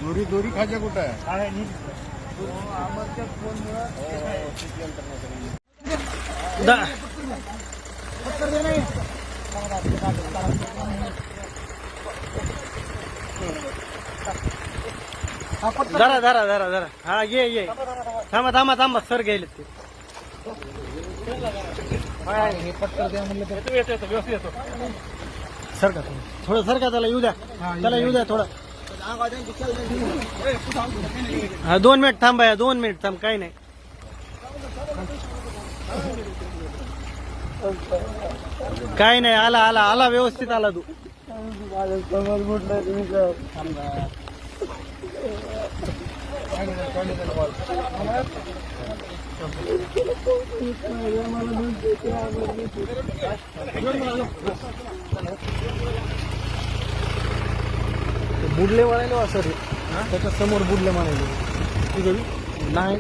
दोरी दोरी खाजा कुठं आहे? धरा धरा धरा धरा. हा ये थांबा थांबा थांबा सर गेले ते. सर का थोडं सर का त्याला येऊ द्या, त्याला येऊ द्या थोडं. हा 2 मिनिट थांबा, 2 मिनिट थांब, काही नाही. काही नाही, आला आला आला व्यवस्थित आला तू. बुडले म्हणाले वा सर, त्याच्या समोर बुडले म्हणाले. नाही